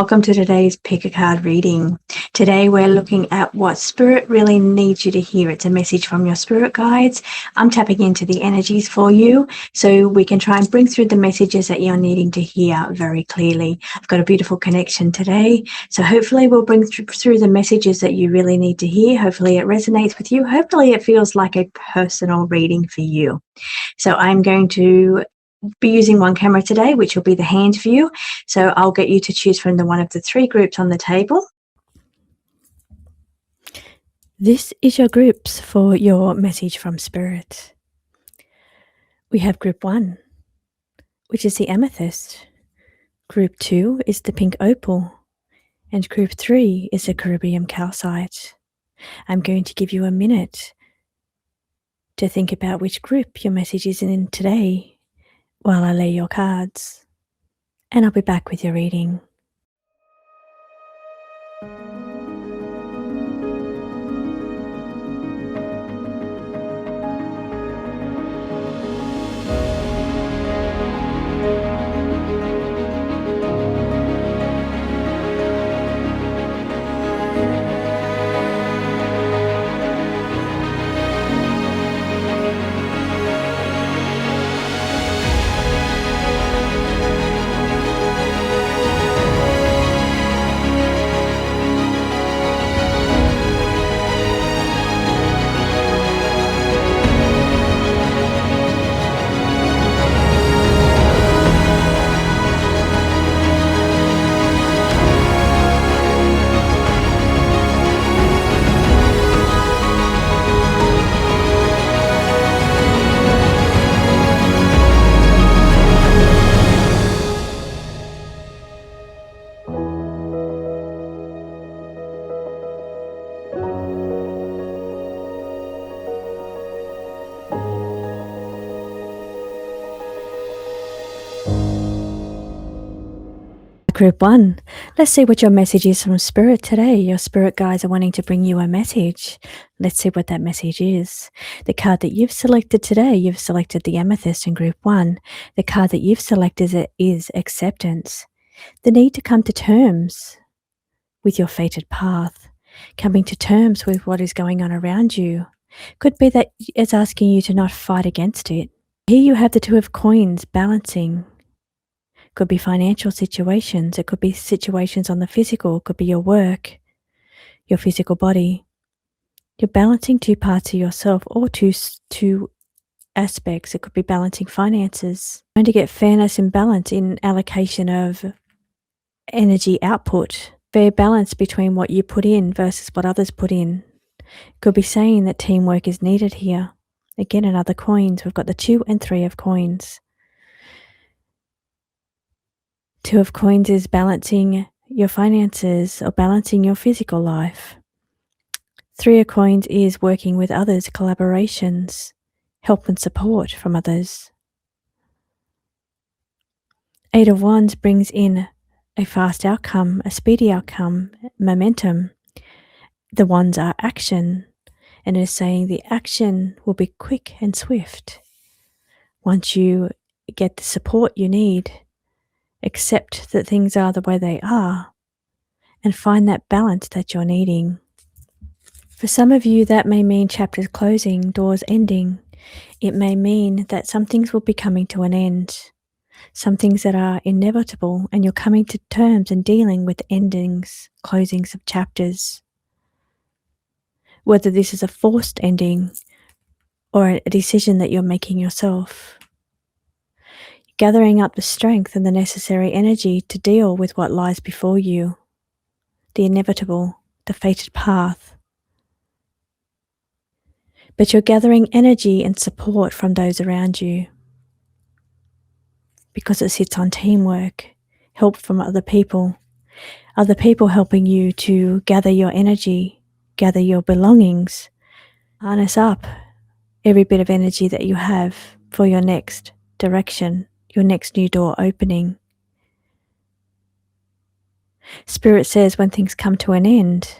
welcome to today's Pick a Card reading. Today we're looking at what Spirit really needs you to hear. It's a message from your spirit guides. I'm tapping into the energies for you so we can try and bring through the messages that you're needing to hear very clearly. I've got a beautiful connection today, so hopefully we'll bring through the messages that you really need to hear. Hopefully it resonates with you. Hopefully it feels like a personal reading for you. So I'm going to be using one camera today, which will be the hand view. So I'll get you to choose from one of the three groups on the table. This is your groups for your message from Spirit. We have group 1, which is the Amethyst. Group 2 is the pink Opal. And group 3 is the Caribbean Calcite. I'm going to give you a minute to think about which group your message is in today while I lay your cards, and I'll be back with your reading. Group 1, let's see what your message is from Spirit today. Your spirit guides are wanting to bring you a message. Let's see what that message is. The card that you've selected today, you've selected the Amethyst in Group 1. The card that you've selected is acceptance. The need to come to terms with your fated path. Coming to terms with what is going on around you. Could be that it's asking you to not fight against it. Here you have the Two of Coins balancing. Could be financial situations. It could be situations on the physical. It could be your work, your physical body. You're balancing two parts of yourself or two aspects. It could be balancing finances. Trying to get fairness and balance in allocation of energy output. Fair balance between what you put in versus what others put in. Could be saying that teamwork is needed here. Again, another coins. We've got the 2 and 3 of coins. 2 of coins is balancing your finances or balancing your physical life. 3 of coins is working with others, collaborations, help and support from others. 8 of wands brings in a fast outcome, a speedy outcome, momentum. The wands are action, and it is saying the action will be quick and swift. Once you get the support you need, accept that things are the way they are, and find that balance that you're needing. For some of you, that may mean chapters closing, doors ending. It may mean that some things will be coming to an end, some things that are inevitable, and you're coming to terms and dealing with endings, closings of chapters. Whether this is a forced ending or a decision that you're making yourself. Gathering up the strength and the necessary energy to deal with what lies before you, the inevitable, the fated path. But you're gathering energy and support from those around you because it sits on teamwork, help from other people helping you to gather your energy, gather your belongings, harness up every bit of energy that you have for your next direction, your next new door opening. Spirit says when things come to an end,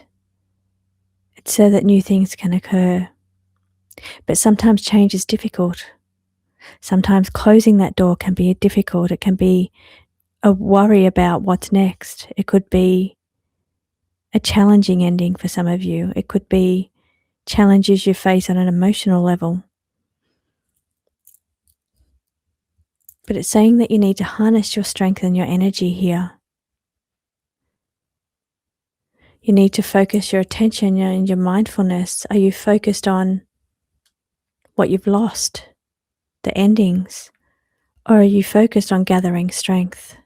it's so that new things can occur. But sometimes change is difficult. Sometimes closing that door can be difficult. It can be a worry about what's next. It could be a challenging ending for some of you. It could be challenges you face on an emotional level. But it's saying that you need to harness your strength and your energy here. You need to focus your attention and your mindfulness. Are you focused on what you've lost, the endings, or are you focused on gathering strength?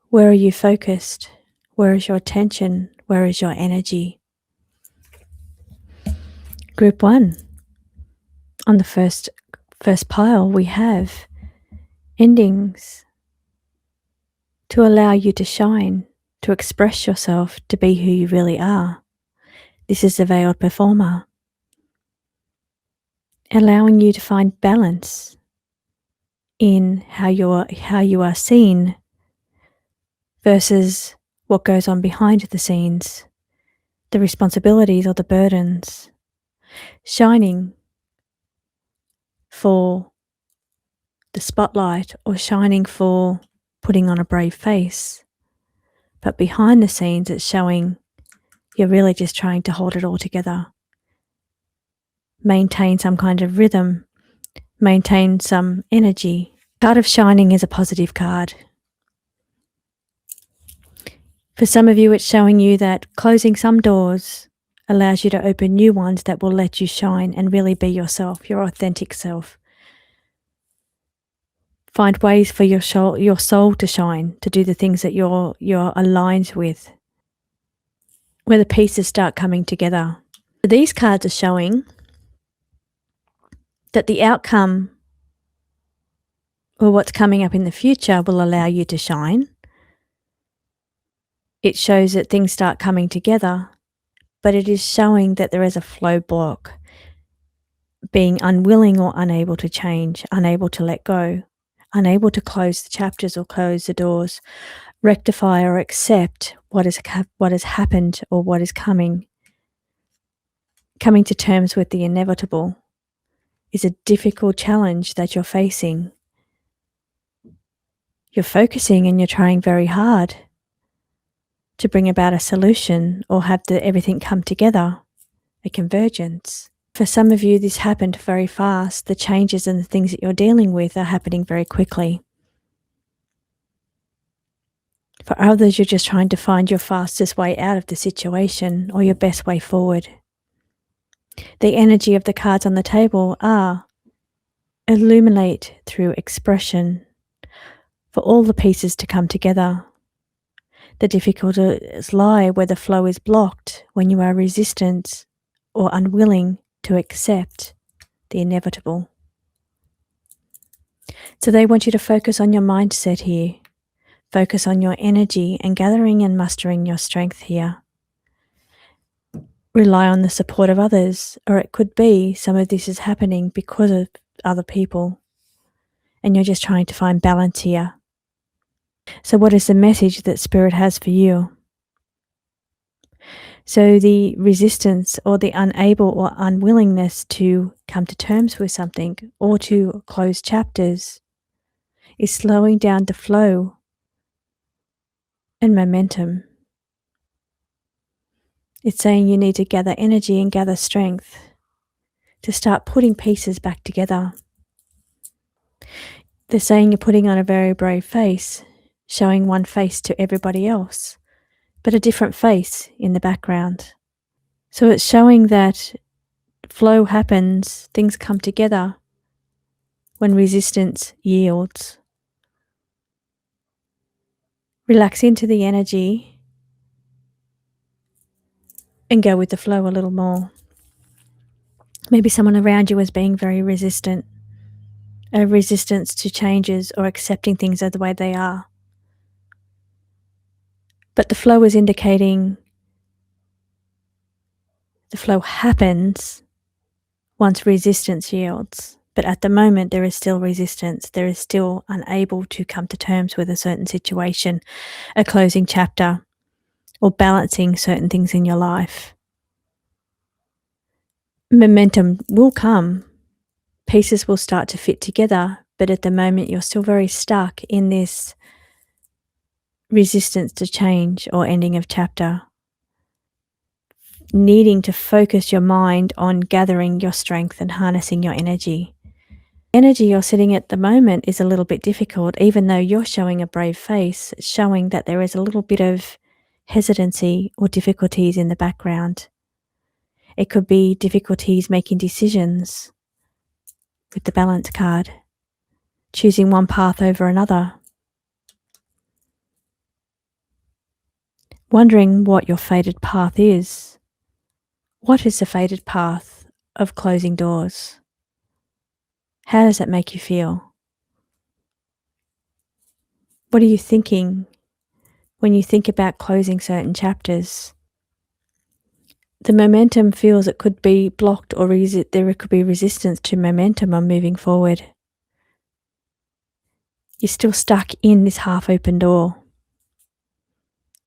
Where are you focused? Where is your attention? Where is your energy? Group 1. On the first pile, we have endings to allow you to shine, to express yourself, to be who you really are. This is the veiled performer, allowing you to find balance in how you are seen versus what goes on behind the scenes, the responsibilities or the burdens. Shining for the spotlight or shining for putting on a brave face. But behind the scenes, it's showing you're really just trying to hold it all together. Maintain some kind of rhythm, maintain some energy. Card of Shining is a positive card. For some of you, it's showing you that closing some doors allows you to open new ones that will let you shine and really be yourself, your authentic self. Find ways for your soul to shine, to do the things that you're aligned with, where the pieces start coming together. These cards are showing that the outcome or what's coming up in the future will allow you to shine. It shows that things start coming together, but it is showing that there is a flow block, being unwilling or unable to change, unable to let go, unable to close the chapters or close the doors, rectify or accept what has happened or what is coming. Coming to terms with the inevitable is a difficult challenge that you're facing. You're focusing and you're trying very hard to bring about a solution or have everything come together, a convergence. For some of you, this happened very fast. The changes and the things that you're dealing with are happening very quickly. For others, you're just trying to find your fastest way out of the situation or your best way forward. The energy of the cards on the table are illuminate through expression for all the pieces to come together. The difficulties lie where the flow is blocked, when you are resistant or unwilling to accept the inevitable. So they want you to focus on your mindset here. Focus on your energy and gathering and mustering your strength here. Rely on the support of others, or it could be some of this is happening because of other people, and you're just trying to find balance here. So what is the message that Spirit has for you? So the resistance or the unable or unwillingness to come to terms with something or to close chapters is slowing down the flow and momentum. It's saying you need to gather energy and gather strength to start putting pieces back together. They're saying you're putting on a very brave face, showing one face to everybody else, but a different face in the background. So it's showing that flow happens, things come together when resistance yields. Relax into the energy and go with the flow a little more. Maybe someone around you is being very resistant, a resistance to changes or accepting things as the way they are. But the flow is indicating the flow happens once resistance yields. But at the moment, there is still resistance. There is still unable to come to terms with a certain situation, a closing chapter, or balancing certain things in your life. Momentum will come. Pieces will start to fit together, but at the moment you're still very stuck in this resistance to change or ending of chapter, needing to focus your mind on gathering your strength and harnessing your energy. Energy you're sitting at the moment is a little bit difficult, even though you're showing a brave face, it's showing that there is a little bit of hesitancy or difficulties in the background. It could be difficulties making decisions with the balance card, choosing one path over another, wondering what your fated path is. What is the fated path of closing doors? How does that make you feel? What are you thinking when you think about closing certain chapters? The momentum feels it could be blocked, or there could be resistance to momentum on moving forward. You're still stuck in this half-open door.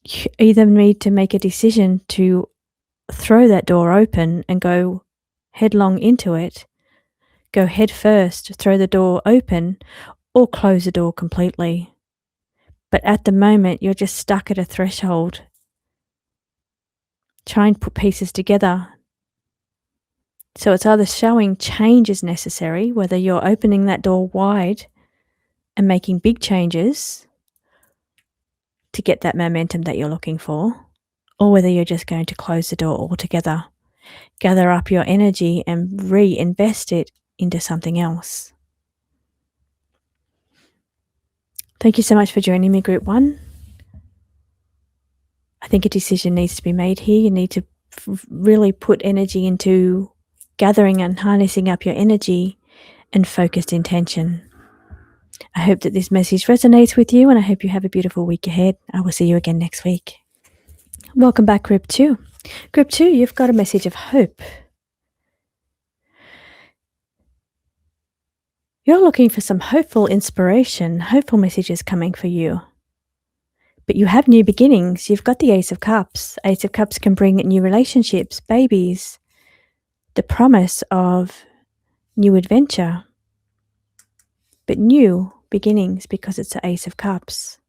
You either need to make a decision to throw that door open and go headlong into it, go head first, throw the door open, or close the door completely. But at the moment, you're just stuck at a threshold. Try and put pieces together. So it's either showing change is necessary, whether you're opening that door wide and making big changes to get that momentum that you're looking for, or whether you're just going to close the door altogether, gather up your energy and reinvest it into something else. Thank you so much for joining me, Group 1. I think a decision needs to be made here. You need to really put energy into gathering and harnessing up your energy and focused intention. I hope that this message resonates with you, and I hope you have a beautiful week ahead. I will see you again next week. Welcome back, Group 2. Group 2, you've got a message of hope. You're looking for some hopeful inspiration, hopeful messages coming for you. But you have new beginnings. You've got the Ace of Cups. Ace of Cups can bring new relationships, babies, the promise of new adventure, but new beginnings because it's the Ace of Cups.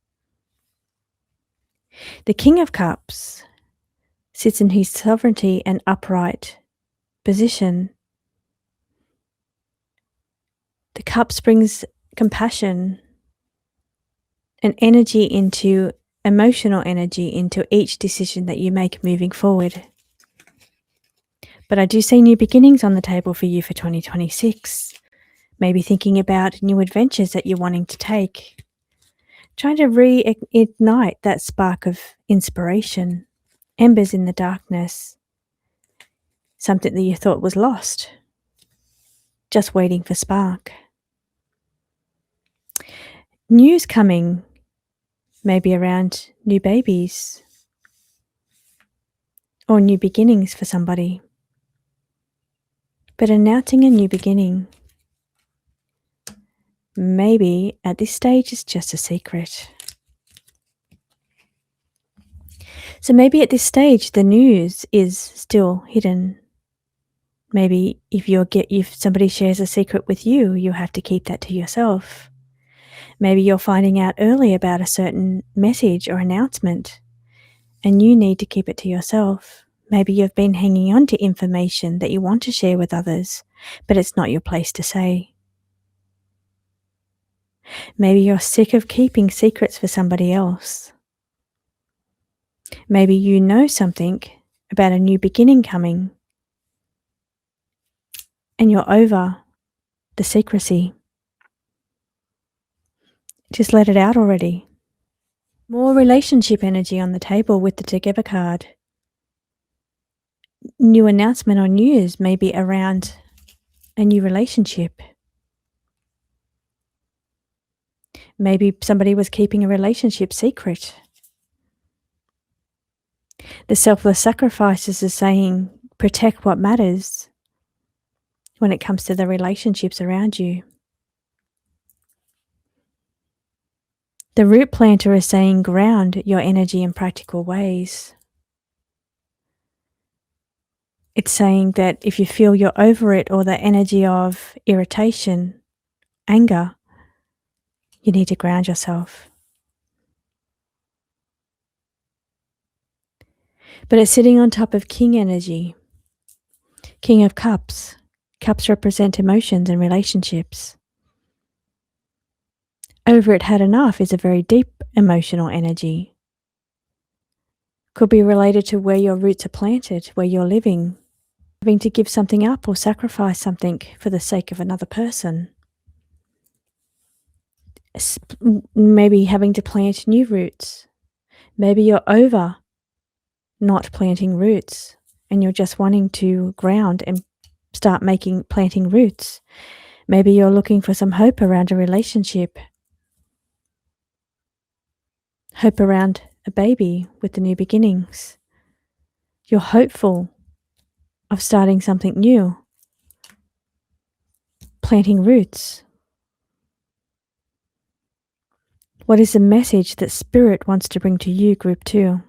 The King of Cups sits in his sovereignty and upright position. The Cups brings compassion and energy into emotional energy into each decision that you make moving forward. But I do see new beginnings on the table for you for 2026. Maybe thinking about new adventures that you're wanting to take. Trying to reignite that spark of inspiration. Embers in the darkness. Something that you thought was lost. Just waiting for spark. News coming, maybe around new babies or new beginnings for somebody. But announcing a new beginning, maybe at this stage it's just a secret. So maybe at this stage the news is still hidden. Maybe if somebody shares a secret with you, you have to keep that to yourself. Maybe you're finding out early about a certain message or announcement, and you need to keep it to yourself. Maybe you've been hanging on to information that you want to share with others, but it's not your place to say. Maybe you're sick of keeping secrets for somebody else. Maybe you know something about a new beginning coming, and you're over the secrecy. Just let it out already. More relationship energy on the table with the Together card. New announcement or news maybe around a new relationship. Maybe somebody was keeping a relationship secret. The selfless sacrifices are saying protect what matters when it comes to the relationships around you. The root planter is saying ground your energy in practical ways. It's saying that if you feel you're over it or the energy of irritation, anger, You need to ground yourself. But it's sitting on top of King energy. King of Cups. Cups represent emotions and relationships. Over it had enough is a very deep emotional energy. Could be related to where your roots are planted, where you're living, having to give something up or sacrifice something for the sake of another person. Maybe having to plant new roots. Maybe you're over not planting roots and you're just wanting to ground and start planting roots. Maybe you're looking for some hope around a relationship, hope around a baby with the new beginnings. You're hopeful of starting something new, planting roots. What is the message that Spirit wants to bring to you, Group 2?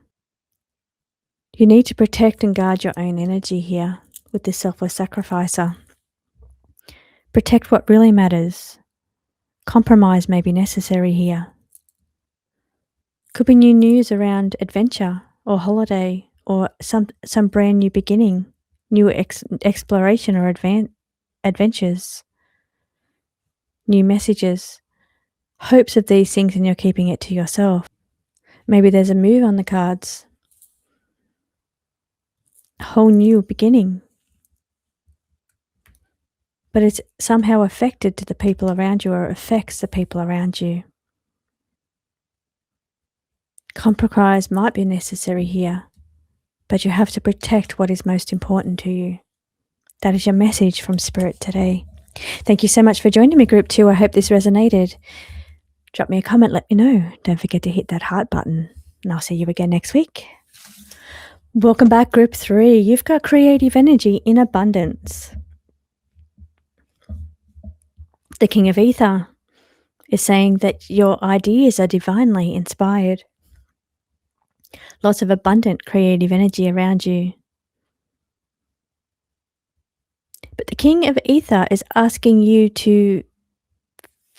You need to protect and guard your own energy here with this selfless sacrificer. Protect what really matters. Compromise may be necessary here. Could be new news around adventure or holiday or some brand new beginning, new exploration or adventures, new messages. Hopes of these things and you're keeping it to yourself. Maybe there's a move on the cards. A whole new beginning. But it's somehow affected to the people around you or affects the people around you. Compromise might be necessary here, but you have to protect what is most important to you. That is your message from Spirit today. Thank you so much for joining me, Group 2. I hope this resonated. Drop me a comment, let me know. Don't forget to hit that heart button, and I'll see you again next week. Welcome back, Group 3. You've got creative energy in abundance. The King of Ether is saying that your ideas are divinely inspired. Lots of abundant creative energy around you. But the King of Ether is asking you to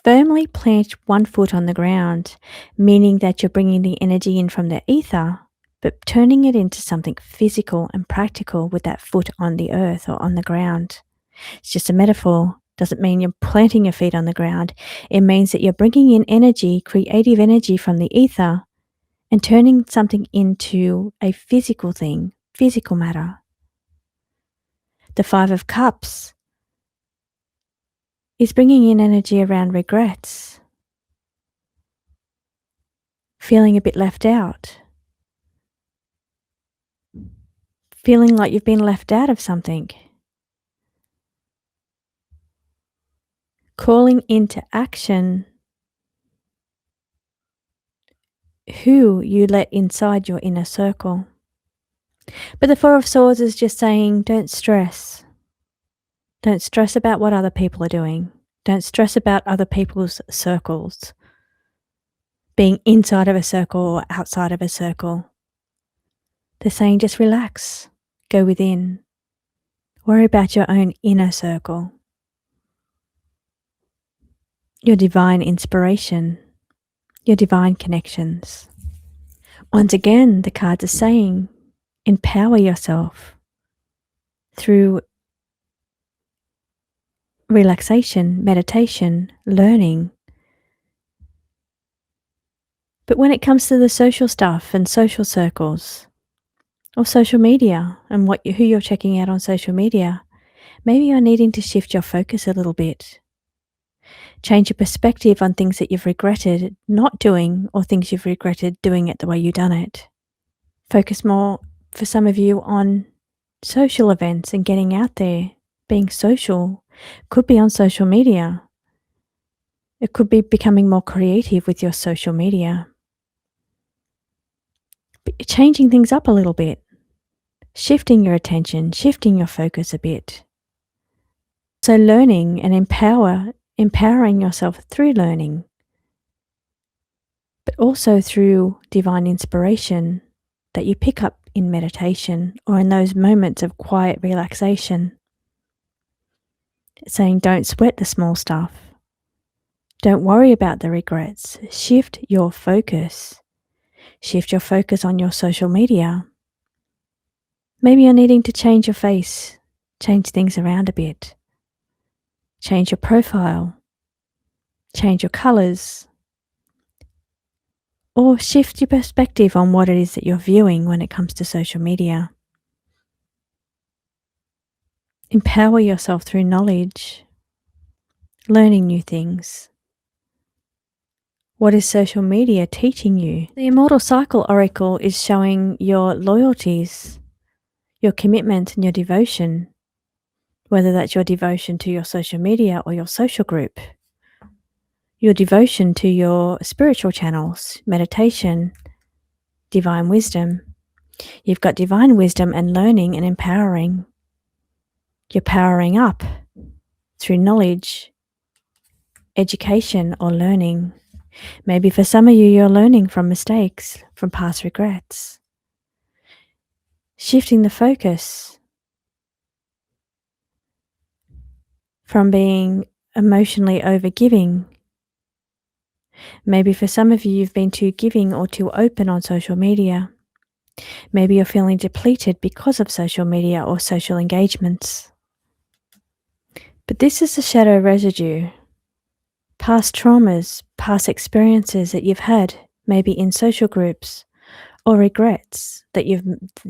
firmly plant one foot on the ground, meaning that you're bringing the energy in from the ether, but turning it into something physical and practical with that foot on the earth or on the ground. It's just a metaphor. Doesn't mean you're planting your feet on the ground. It means that you're bringing in energy, creative energy from the ether, and turning something into a physical thing, physical matter. The Five of Cups is bringing in energy around regrets, feeling a bit left out, feeling like you've been left out of something, calling into action who you let inside your inner circle. But the Four of Swords is just saying, don't stress. Don't stress about what other people are doing. Don't stress about other people's circles, being inside of a circle or outside of a circle. They're saying just relax, go within, worry about your own inner circle, your divine inspiration, your divine connections. Once again, the cards are saying, empower yourself through relaxation, meditation, learning. But when it comes to the social stuff and social circles or social media and who you're checking out on social media, maybe you're needing to shift your focus a little bit. Change your perspective on things that you've regretted not doing or things you've regretted doing it the way you've done it. Focus more, for some of you, on social events and getting out there, being social. Could be on social media. It could be becoming more creative with your social media. But you're changing things up a little bit, shifting your attention, shifting your focus a bit. So learning and empowering yourself through learning, but also through divine inspiration that you pick up in meditation or in those moments of quiet relaxation. It's saying don't sweat the small stuff. Don't worry about the regrets. Shift your focus. Shift your focus on your social media. Maybe you're needing to change your face, change things around a bit, change your profile, change your colors, or shift your perspective on what it is that you're viewing when it comes to social media. Empower yourself through knowledge, learning new things. What is social media teaching you? The Immortal Cycle Oracle is showing your loyalties, your commitment and your devotion, whether that's your devotion to your social media or your social group, your devotion to your spiritual channels, meditation, divine wisdom. You've got divine wisdom and learning and empowering. You're powering up through knowledge, education, or learning. Maybe for some of you, you're learning from mistakes, from past regrets. Shifting the focus from being emotionally overgiving. Maybe for some of you, you've been too giving or too open on social media. Maybe you're feeling depleted because of social media or social engagements. But this is the shadow residue. Past traumas, past experiences that you've had, maybe in social groups, or regrets that you've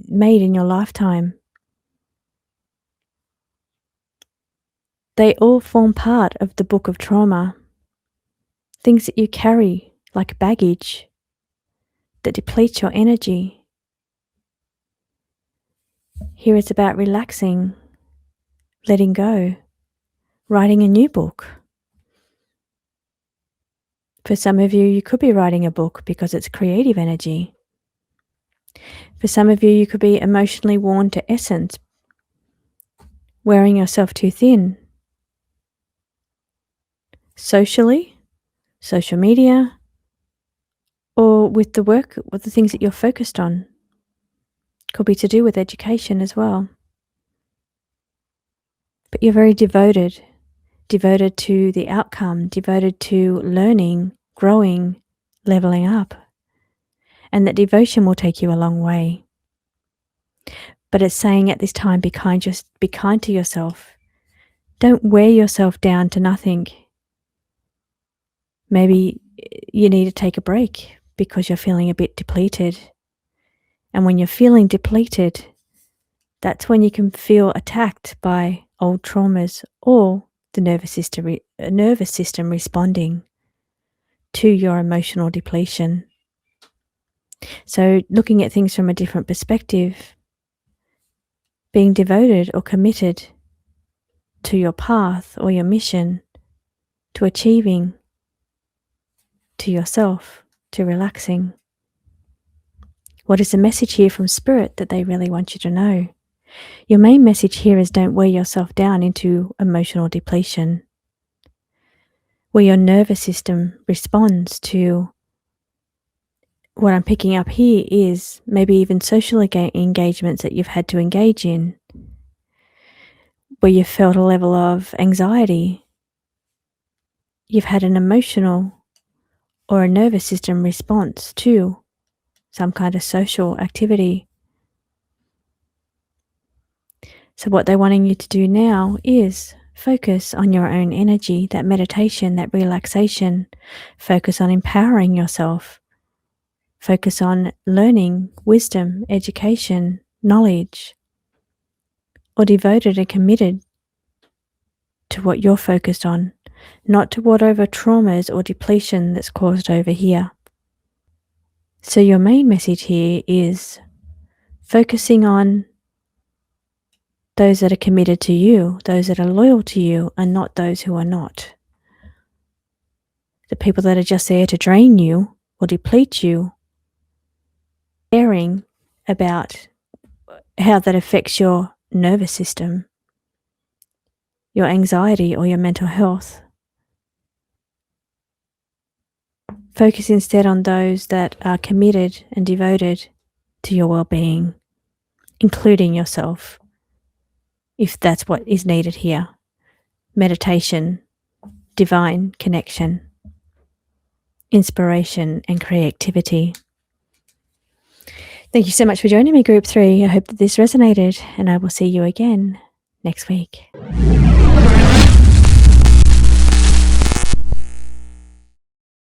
made in your lifetime. They all form part of the book of trauma. Things that you carry like baggage that deplete your energy. Here it's about relaxing, letting go, writing a new book. For some of you, you could be writing a book because it's creative energy. For some of you, you could be emotionally worn to essence, wearing yourself too thin. Socially, social media, or with the work, with the things that you're focused on. Could be to do with education as well. But you're very devoted to the outcome, devoted to learning, growing, leveling up. And that devotion will take you a long way. But it's saying at this time, be kind to yourself. Don't wear yourself down to nothing. Maybe you need to take a break because you're feeling a bit depleted. And when you're feeling depleted, that's when you can feel attacked by old traumas or the nervous system responding to your emotional depletion. So looking at things from a different perspective, being devoted or committed to your path or your mission, to achieving, to yourself, to relaxing. What is the message here from Spirit that they really want you to know? Your main message here is don't wear yourself down into emotional depletion, where your nervous system responds to what I'm picking up here is maybe even social engagements that you've had to engage in, where you felt a level of anxiety. You've had an emotional or a nervous system response to some kind of social activity. So what they're wanting you to do now is focus on your own energy, that meditation, that relaxation. Focus on empowering yourself. Focus on learning, wisdom, education, knowledge, or devoted and committed to what you're focused on, not to whatever traumas or depletion that's caused over here. So your main message here is focusing on those that are committed to you, those that are loyal to you, and not those who are not. The people that are just there to drain you or deplete you, caring about how that affects your nervous system, your anxiety, or your mental health. Focus instead on those that are committed and devoted to your well-being, including yourself, if that's what is needed here. Meditation, divine connection. inspiration, and creativity. Thank you so much for joining me, Group 3. I hope that this resonated, and I will see you again next week.